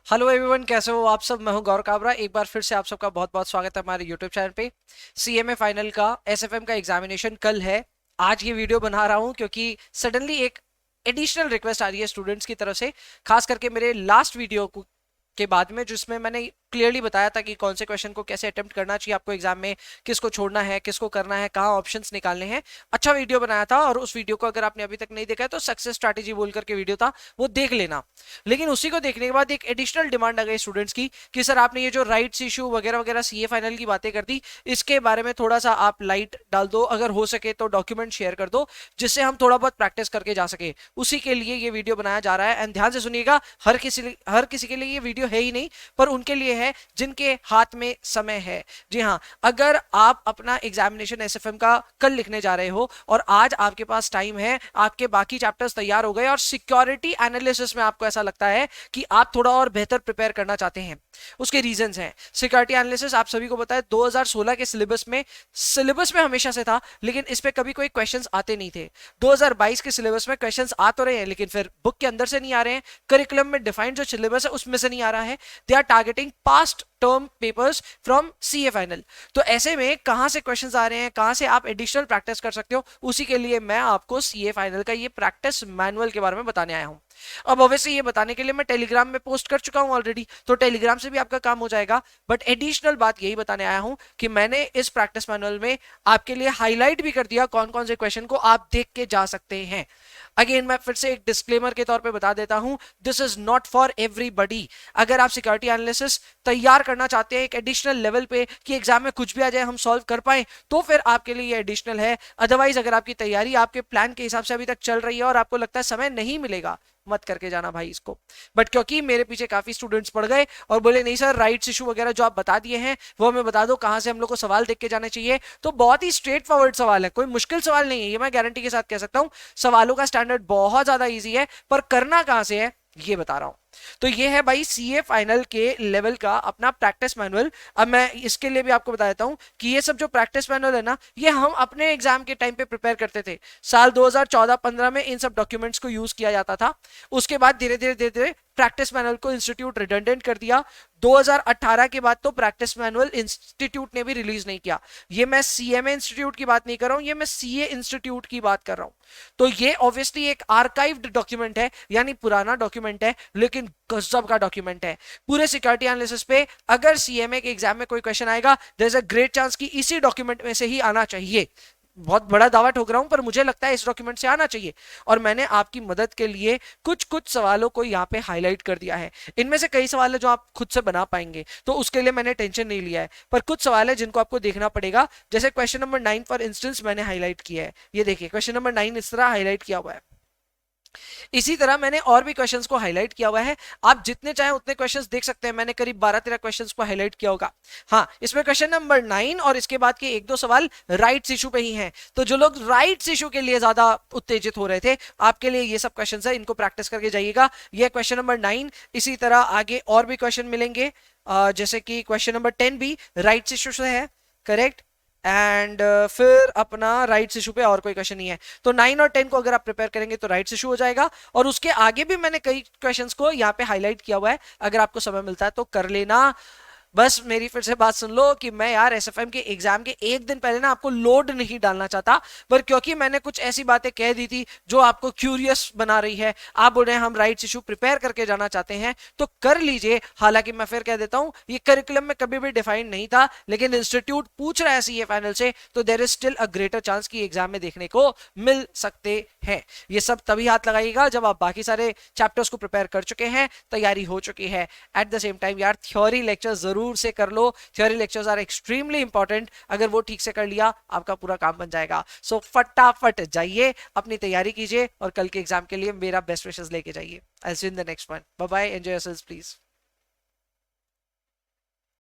Hello everyone, कैसे हो आप सब। मैं हूं गौरव काबरा। एक बार फिर से आप सबका बहुत बहुत स्वागत है हमारे यूट्यूब चैनल पे। सीएमए फाइनल का एसएफएम का एग्जामिनेशन कल है। आज ये वीडियो बना रहा हूं क्योंकि सडनली एक एडिशनल रिक्वेस्ट आ रही है स्टूडेंट्स की तरफ से, खास करके मेरे लास्ट वीडियो के बाद में, जिसमें मैंने क्लियरली बताया था कि कौन से क्वेश्चन को कैसे अटेम्प्ट करना चाहिए आपको एग्जाम में, किसको छोड़ना है, किसको करना है, कहाँ ऑप्शंस निकालने हैं। अच्छा वीडियो बनाया था, और उस वीडियो को अगर आपने अभी तक नहीं देखा है तो सक्सेस स्ट्रैटेजी बोल करके वीडियो था, वो देख लेना। लेकिन उसी को देखने के बाद एक एडिशनल डिमांड आ गई स्टूडेंट्स की कि सर आपने ये जो राइट्स इशू वगैरह वगैरह सीए फाइनल की बातें कर दी, इसके बारे में थोड़ा सा आप लाइट डाल दो, अगर हो सके तो डॉक्यूमेंट शेयर कर दो, जिससे हम थोड़ा बहुत प्रैक्टिस करके जा सके। उसी के लिए ये वीडियो बनाया जा रहा है। एंड ध्यान से सुनिएगा, हर किसी के लिए ये वीडियो है ही नहीं, पर उनके लिए है जिनके हाथ में समय है। जी हाँ, अगर आप अपना एग्जामिनेशन एसएफएम का कल लिखने जा रहे हो और आज आपके पास टाइम है, आपके बाकी चैप्टर्स तैयार हो गए और सिक्योरिटी एनालिसिस में आपको ऐसा लगता है कि आप थोड़ा और बेहतर प्रिपेयर करना चाहते हैं, उसके रीजंस हैं। सिक्योरिटी एनालिसिस आप सभी को पता है 2016 के सिलेबस में हमेशा से था, लेकिन इस पे कभी कोई क्वेश्चंस आते नहीं थे। 2022 के सिलेबस में क्वेश्चंस आ तो रहे हैं, लेकिन फिर बुक के अंदर से नहीं आ रहे हैं, करिकुलम में डिफाइंड जो सिलेबस है उसमें से नहीं आ रहा है। They are targeting past term papers from CA final. तो ऐसे में कहां से क्वेश्चंस आ रहे हैं, कहां से आप एडिशनल प्रैक्टिस कर सकते हो, उसी के लिए मैं आपको सीए फाइनल का ये प्रैक्टिस मैनुअल के बारे में बताने आया हूं। अब ऑब्वियसली ये बताने के लिए मैं टेलीग्राम में पोस्ट कर चुका हूं ऑलरेडी, तो टेलीग्राम से भी आपका काम हो जाएगा। बट एडिशनल बात यही बताने आया हूं कि मैंने इस प्रैक्टिस मैनुअल में आपके लिए हाईलाइट भी कर दिया कौन कौन से क्वेश्चन को आप देख के जा सकते हैं। अगेन मैं फिर से एक डिस्क्लेमर के तौर पे बता देता हूं, this is not for everybody. अगर आप सिक्योरिटी एनालिसिस तैयार करना चाहते हैं एक एडिशनल लेवल पे कि एग्जाम में कुछ भी आ जाए हम सॉल्व कर पाए, तो फिर आपके लिए ये एडिशनल है। अदरवाइज अगर आपकी तैयारी आपके प्लान के हिसाब से अभी तक चल रही है और आपको लगता है समय नहीं मिलेगा, मत करके जाना भाई इसको। बट क्योंकि मेरे पीछे काफी स्टूडेंट्स पड़ गए और बोले नहीं सर राइट्स इशू वगैरह जो आप बता दिए हैं वो हमें बता दो, कहां से हम लोग को सवाल देख के जाने चाहिए, तो बहुत ही स्ट्रेट फॉरवर्ड सवाल है, कोई मुश्किल सवाल नहीं है, ये मैं गारंटी के साथ कह सकता हूं। सवालों का स्टैंडर्ड बहुत ज्यादा ईजी है, पर करना कहां से है ये बता रहा हूं। तो ये है भाई सीए फाइनल के लेवल का अपना प्रैक्टिस मैनुअल। अब मैं इसके लिए भी आपको बता देता हूं कि ये सब जो प्रैक्टिस मैनुअल है ना, ये हम अपने एग्जाम के टाइम पे प्रिपेयर करते थे। साल 2014-15 में इन सब डॉक्यूमेंट्स को यूज किया जाता था। उसके बाद धीरे धीरे धीरे धीरे प्रैक्टिस मैनुअल को इंस्टीट्यूट रिडंडेंट कर दिया। 2018 के बाद तो प्रैक्टिस मैनुअल इंस्टीट्यूट ने भी रिलीज नहीं किया। ये मैं सीएमए इंस्टीट्यूट की बात नहीं कर रहा हूं, ये मैं सीए इंस्टीट्यूट की बात कर रहा हूं। तो ये ऑब्वियसली एक आर्काइव्ड डॉक्यूमेंट है, यानी पुराना डॉक्यूमेंट है, लेकिन गजब का डॉक्यूमेंट है पूरे सिक्योरिटी एनालिसिस पे। अगर सीएमए के एग्जाम में कोई क्वेश्चन आएगा, there is a great chance कि इसी डॉक्यूमेंट में से ही आना चाहिए। बहुत बड़ा दावा ठोक रहा हूं, पर मुझे लगता है इस डॉक्यूमेंट से आना चाहिए। और मैंने आपकी मदद के लिए कुछ कुछ सवालों को यहाँ पे हाईलाइट कर दिया है। इनमें से कई सवाल है जो आप खुद से बना पाएंगे, तो उसके लिए मैंने टेंशन नहीं लिया है, पर कुछ सवाल है जिनको आपको देखना पड़ेगा। जैसे क्वेश्चन नंबर 9 फॉर इंस्टेंस मैंने हाईलाइट किया है, ये देखिए क्वेश्चन नंबर 9 इस तरह हाईलाइट किया हुआ है। इसी तरह मैंने और भी क्वेश्चंस को हाईलाइट किया हुआ है, आप जितने चाहें उतने क्वेश्चंस देख सकते हैं। मैंने करीब 12-13 क्वेश्चंस को हाईलाइट किया होगा। हाँ, इसमें क्वेश्चन नंबर 9 और इसके बाद के एक दो सवाल राइट्स इशू पे ही हैं। तो जो लोग राइट्स इशू के लिए ज्यादा उत्तेजित हो रहे थे, आपके लिए ये सब क्वेश्चन है, इनको प्रैक्टिस करके जाइएगा। ये क्वेश्चन नंबर 9। इसी तरह आगे और भी क्वेश्चन मिलेंगे, जैसे कि क्वेश्चन नंबर 10 भी राइट्स इशू से है, करेक्ट। एंड फिर अपना राइट्स इशू पे और कोई क्वेश्चन नहीं है। तो 9 और 10 को अगर आप प्रिपेयर करेंगे तो राइट्स इशू हो जाएगा। और उसके आगे भी मैंने कई क्वेश्चंस को यहाँ पे हाईलाइट किया हुआ है, अगर आपको समय मिलता है तो कर लेना। बस मेरी फिर से बात सुन लो कि मैं यार एसएफएम के एग्जाम के एक दिन पहले ना आपको लोड नहीं डालना चाहता, पर क्योंकि मैंने कुछ ऐसी बातें कह दी थी जो आपको क्यूरियस बना रही है, आप बोल रहे हैं हम राइट्स इशू प्रिपेयर करके जाना चाहते हैं, तो कर लीजिए। हालांकि मैं फिर कह देता हूं, ये करिकुलम में कभी भी डिफाइंड नहीं था, लेकिन इंस्टीट्यूट पूछ रहा है सीए फाइनल से, तो there is still a greater chance कि एग्जाम में देखने को मिल सकते हैं। ये सब तभी हाथ लगाइएगा जब आप बाकी सारे चैप्टर्स को प्रिपेयर कर चुके हैं, तैयारी हो चुकी है। एट द सेम टाइम यार थ्योरी लेक्चर जरूर से कर लो, theory lectures are extremely important. अगर वो ठीक से कर लिया, आपका पूरा काम बन जाएगा। सो फटाफट जाइए, अपनी तैयारी कीजिए और कल के एग्जाम के लिए मेरा बेस्ट विशेस लेके जाइए। I see you in the next one. Bye bye, enjoy yourselves please.